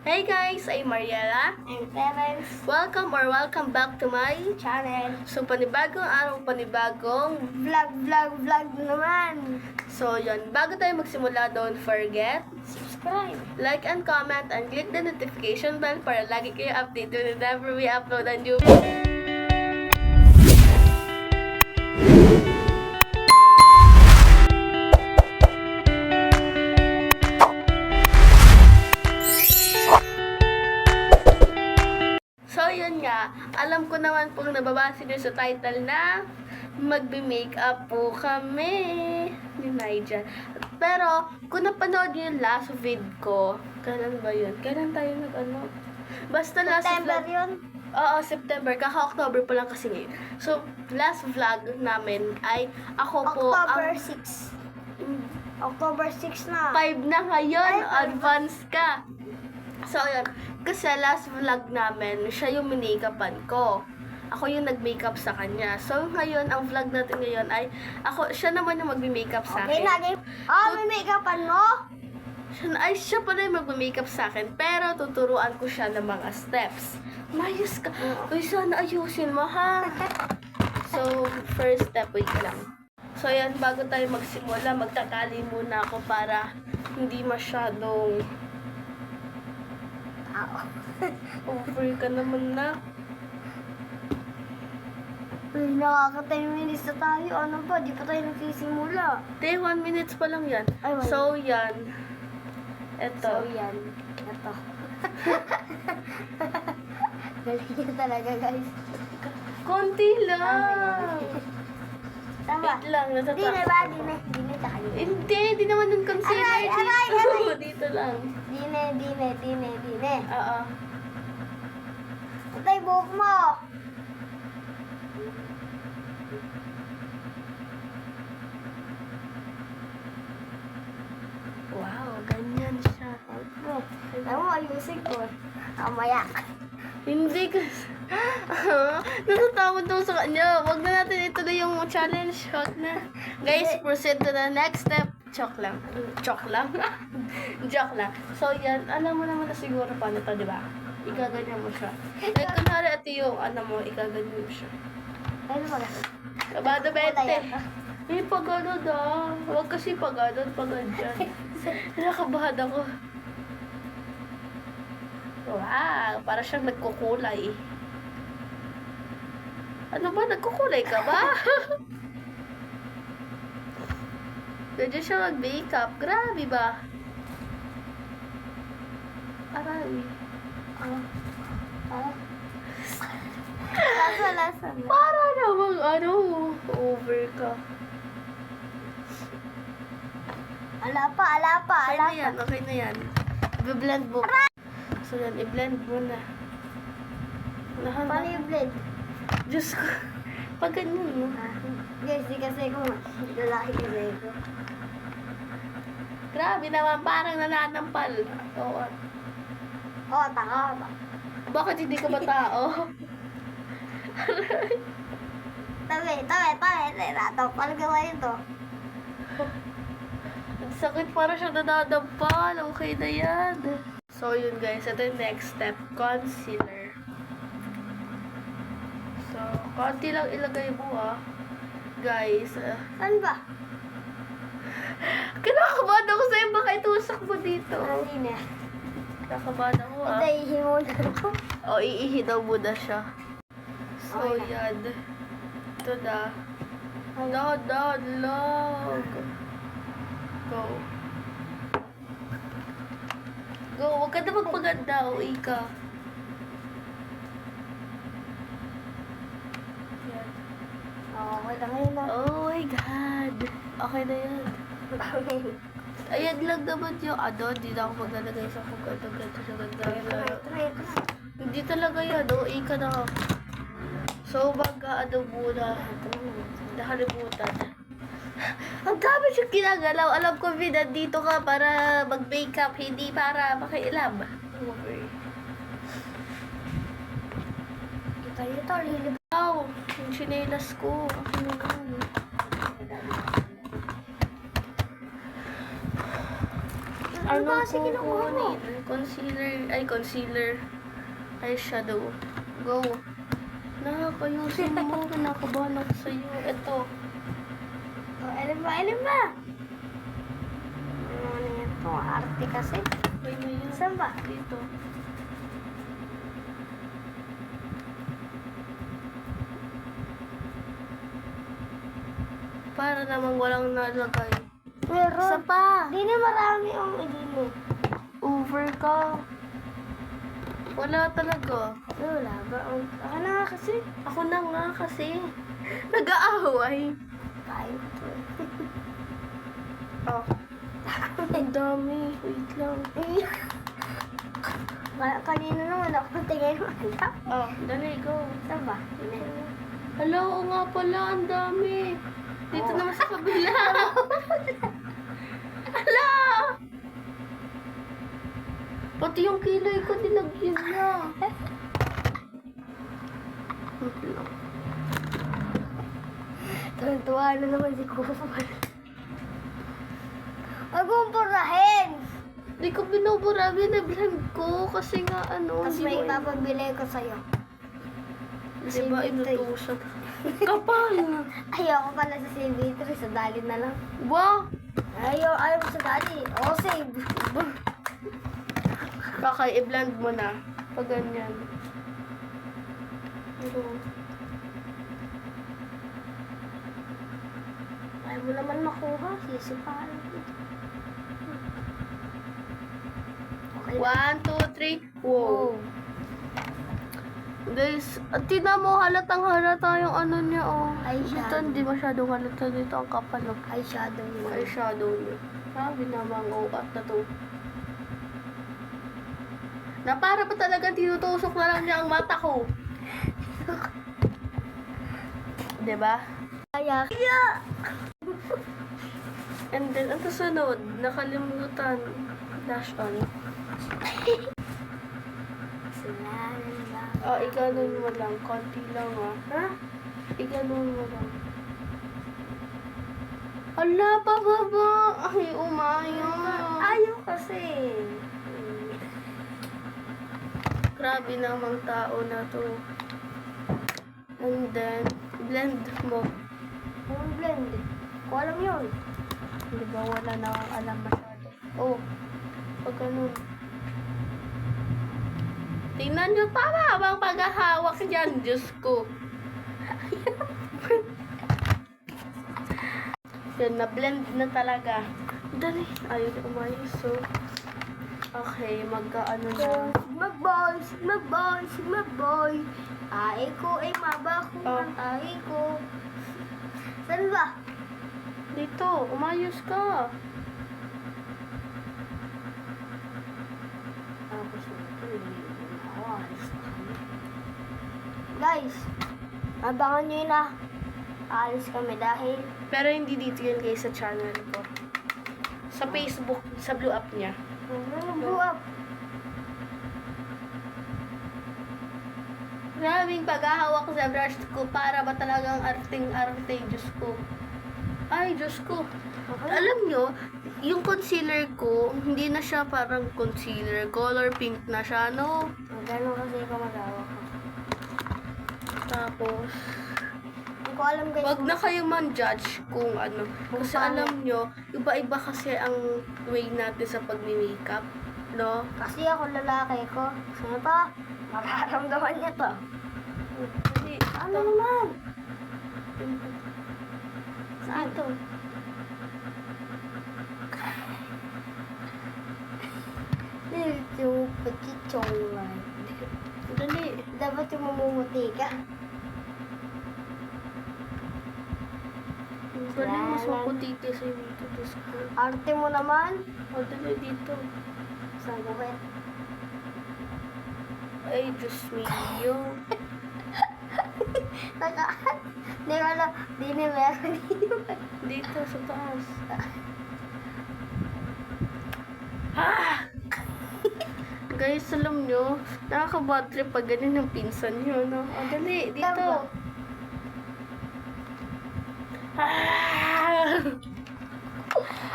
Hey guys, I'm Mariela. And Clarence Welcome back to my channel. So panibagong araw, panibagong Vlog naman. So yun, bago tayo magsimula, don't forget Subscribe. like and comment and click the notification bell para lagi kayo updated whenever we upload a new video. So yun nga, alam ko naman pong nababasa nyo sa title na magbe-makeup po kami ni Nigel. Pero, kung napanood nyo yung last vid ko, kailan ba yun? Kailan tayo nag-ano? Basta last September vlog. yun. Oo, September. Kaka-October pa lang kasi ngayon. So, last vlog namin ay ako po October ang 6. October 6 na. 5 na ngayon. Ay, Advance ka. So, yun. Kasi last vlog namin, siya yung minake-upan ko. Ako yung nag-makeup sa kanya. So, ngayon, ang vlog natin ngayon ay, siya naman yung mag-makeup sa Okay akin. na, game. May make-upan mo? Siya pala yung mag-makeup sa akin, pero tuturuan ko siya ng mga steps. Mayos ka. Uy, sana ayusin mo, ha? So, first step, wait lang. So, yan, bago tayo magsimula, magtatali muna ako para hindi masyadong over ka naman na. Uy, nakaka 10 minutes na tayo. Ano ba? Di pa tayo nagsisimula. 1 minutes pa lang yan. Ay, wala. So, yan. Eto. So, yan. Ito. Galing niya talaga, guys. Konti lang. Tama. Wait lang, Di na natatakot. ba? Di na tayo. Hindi naman yung concealer Aray, dito. aray, aray. Dito lang. Di na. Oo. Patay, buhok mo. Wow, ganyan siya. Alam mo, ayusin ko. Mamaya. Hindi kasi. Natatakot daw sa kanya. Wag na natin ituloy yung challenge. Wag na. Guys, proceed to the next step. Joke lang. Joke lang. Joke lang. So, yan. Alam mo naman na siguro paano to, di ba? Igaganyan mo siya. Like, kunwari ito yung mo, igaganyan mo siya. Ano ba? Kabado bete. Eh, pagano da. Huwag kasi pagano, paganyan. Nakabahad ako. Wow, para siyang nagkukulay. Ano ba? Nagkukulay ka ba? Pwede siya mag-makeup. Grabe ba? Aray. Lasa. Para namang over ka. Ala pa. Okay na yan. I-blend mo. So yan, i-blend mo na. Paano yung blend? Diyos ko. Pag ganyan mo. Guys, di kasi ko lalaki kasi ko. Grabe naman, parang nananampal. Oo. Oh, taka. Bakit hindi ka ba tao? Tabi. Ratapal gawa yun to. Ang sakit, parang siya nananampal. Okay na yan. So yun guys, ito yung next step. Concealer. So, konti lang ilagay mo guys. Saan ba? Kinakabahan ako sa'yo, baka itusak mo dito. Hindi na. Kinakabahan ako Itayihin mo na ako. O, iihi daw muna siya. So, Okay na. yan. Ito na. Dahan, lang. Go. Go, huwag ka na magpaganda. Uwi ka. Yan. Okay na ngayon na. Oh my God. Okay na yan. Ayan lang naman yung hindi na ako maglalagay sa kung ganda. Try. Hindi talaga yan. Uwi ka na. So, muna. Nakalimutan. Ang dami siyang ginagalaw. Alam ko, Vida, dito ka para mag-makeup, hindi para makialam. Okay. Ito, lilip. Wow, yung chinelas ko. Ano naman? Ano ba kasi kinukuha mo? Concealer. Eyeshadow. Go. Nakakayusin mo. Kinakabahan ako sa'yo. Ito. Oh, alin ba? Alin ba? Ano ito? Arte kasi. May may yun. Saan ba? Dito. Para namang walang nalagay. Meron. Isa pa. Di na marami ang idino. Over ka. Wala talaga. Wala ba? Ako na nga kasi. Ako na nga kasi. Nag-aaway. Tayo to. Oh. Ang dami. Wait lang. Kanina naman ako tingin mo. Oh, dali, go. Saan ba? Hala, oo nga pala. Ang dami. Dito Oh. naman sa kabila. Hala! Pati yung kilay ko, nilagyan na. Wait lang. Tuwa na naman si Kuya. Huwag mong purahin! Di ko binubura, binablend ko kasi nga ano. Tapos di may mo- ipapabili ko sa'yo. Diba, inutusan. Kapal. Ayoko pala sa CB3, sa dali na lang. Wow! Ayaw mo sa dali. O, save. Baka i-blend mo na. Pag ganyan. Ano? Ayaw mo naman makuha. Sisipahan. Okay. 1, 2, 3. Wow. Oh. Guys, tingnan mo, halatang halata yung ano niya, oh. Eyeshadow. Dito, hindi masyadong halata dito ang kapal, oh. Eyeshadow yun. Eyeshadow niya. Sabi naman, oh, at na to. Na para pa talaga tinutusok na lang niya ang mata ko. Diba? Kaya. And then, ang sunod, nakalimutan. Dash on. Oh, iganon mo lang. Konti lang, ah. Ha? Iganon mo lang. Ala, pababa. Ay, umayo. Ayaw kasi. Grabe namang tao na to. And then, blend mo. Anong blend? Ko alam yun. Di ba, wala na akong alam masyado. Oh, pag ganun. Tingnan nyo, tama bang paghahawak dyan? Diyos ko. Yan, na-blend na talaga. Dali. Ayun, umayos. So, okay, magkaano na. Sigma boy. Ay ko ay mabako Oh. ang ay ko. Saan ba? Dito, umayos ka. Tapos ito, awas. Guys, abangan nyo yun ah. Aalis kami dahil Pero hindi dito yun guys sa channel ko. Sa Facebook, sa blue app niya. blow up. Maraming paghahawak sa brush ko para ba talagang arting-arte, Diyos ko. Ay, Diyos ko. Alam nyo, yung concealer ko, hindi na siya parang concealer. Color pink na siya, no? Gano'n kasi ikaw mag-awak ko. Tapos, Hindi ko alam guys. wag na kayo man-judge kung ano. Kasi paano. alam nyo, iba-iba kasi ang way natin sa pag-makeup, no? Kasi ako lalaki ko. Sino to? Mararamdaman niya to. Kasi, Ano naman? saan to? Yung pachichong lang. Dali. Dapat yung mamumuti ka. Dali, mas maputiti sa dito. Diyos ko. Arte mo naman. O, dali dito. Saan ko kaya? Ay, Diyos mio. Takaan. Hindi ko alam. Di na meron. Dito, sa taas. Ah! Guys, alam nyo, nakaka-bad trip pag ganyan ng pinsan nyo, no? O, dali, dito. Tama. Ah!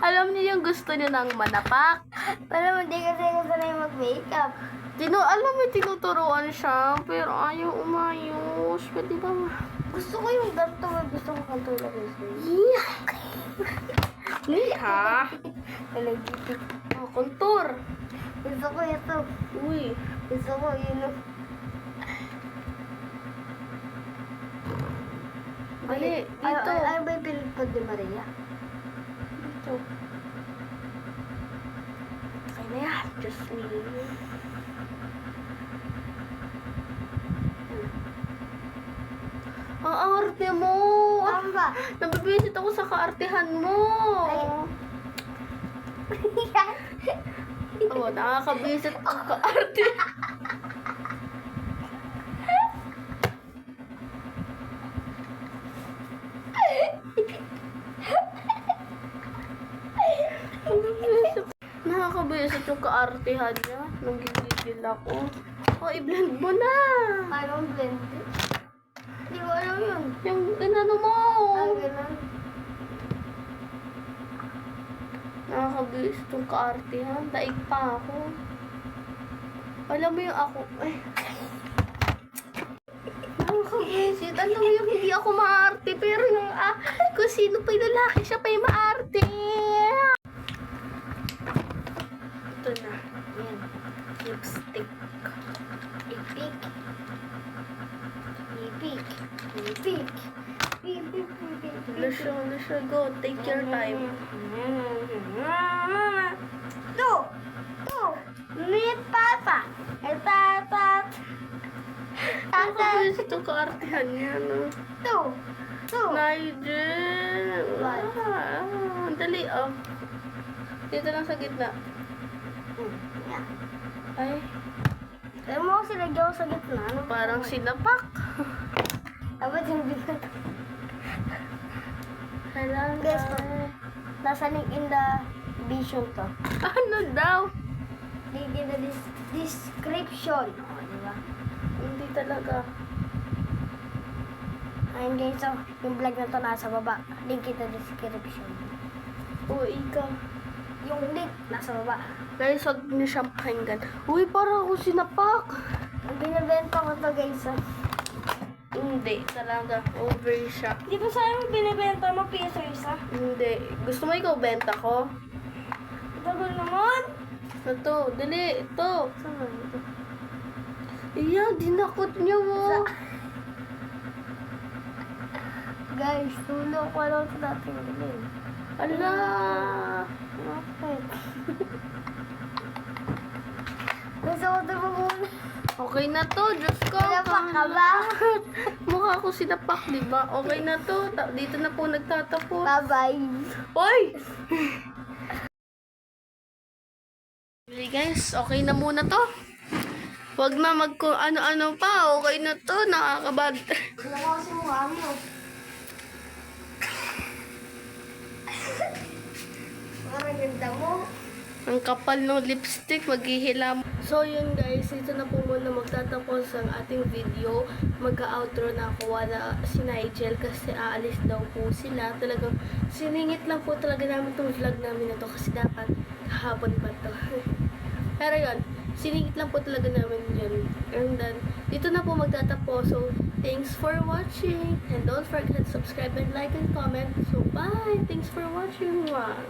Alam niyo yung gusto niyo ng manapak? Pero hindi kasi ako sanay mag-makeup. Alam mo, tinuturuan siya, pero ayaw umayos. Pwede ba? Gusto ko yung ganito. Gusto ko ganito lang yung Niha. Nalagipit. Oh, kontur. Gusto ko ito. Uy. Gusto ko yun. Dali, dito. Ano ba yung pinipod ni Maria? Dito. Okay na yan. Just me. Ang arte mo. Ano ba? Nabibisit ako sa kaartehan mo. Oh, nakakabisit ang kaarte. Nakakabisit yung kaartehan niya. Nanggigigil ako. Oh, i-blend mo na. Parang blend. Hindi ko alam yun. Yung inano mo. Ganun. Nakakabisit yung kaartehan. Daig pa ako. Alam mo yung ako. Ay. Nakakabisit. Alam mo yung hindi ako maarte. Pero yung kung sino pa yung lalaki, siya pa yung maarte. Ito na. Yan. Lipstick. Ipik. Ipik. Ipik. Ipik. Lusha, go. Take your time. Two. Meet Papa. Papa. Nakakabisit yung kaartehan niya, no? Two. Nigel. Dali, oh. Dito lang sa gitna. Ay, Alam mo kasi lagyan ko sa gitna. Ano parang sinapak. Dapat yung bigat. Kailangan. Guys, nasa link in the vision to. Ano daw? Link in the description. O, diba? Hindi talaga. Ayun guys, so, yung vlog na to nasa baba. Link in the description. O, ikaw. Yung link nasa baba. Guys, huwag niyo siyang pakinggan. Uy, parang ako sinapak. Ang binibenta ko to guys. Hindi, talaga. Over siya. Di ba sa'yo binibenta mo piso isa? Hindi. Gusto mo ikaw benta ko? Tagal naman. Ito, dali. Ito. Saan ba ito? Iya, dinakot niyo mo. Guys, tulong ko lang ito natin bilhin. Ala. Bakit? Gusto ko ito muna. Okay na to, Diyos ko. Sinapak ka ba? Mukha ko sinapak, di ba? Okay na to. Dito na po nagtatapos. Bye-bye. Hoy! Really guys, okay na muna to. Huwag na ano-ano pa. Okay na to. Nakakabad. Wala ko kasi mukha mo. Parang ganda mo. Ang kapal ng lipstick, maghihilam. So yun guys, dito na po muna magtatapos ang ating video. Magka-outro na ako. Wala si Nigel kasi aalis daw po sila. Talagang siningit lang po talaga namin itong vlog namin na to kasi dapat hapon pa to. Pero yun, siningit lang po talaga namin yun. And then, dito na po magtatapos. So, thanks for watching. And don't forget to subscribe and like and comment. So, bye! Thanks for watching. Mwah.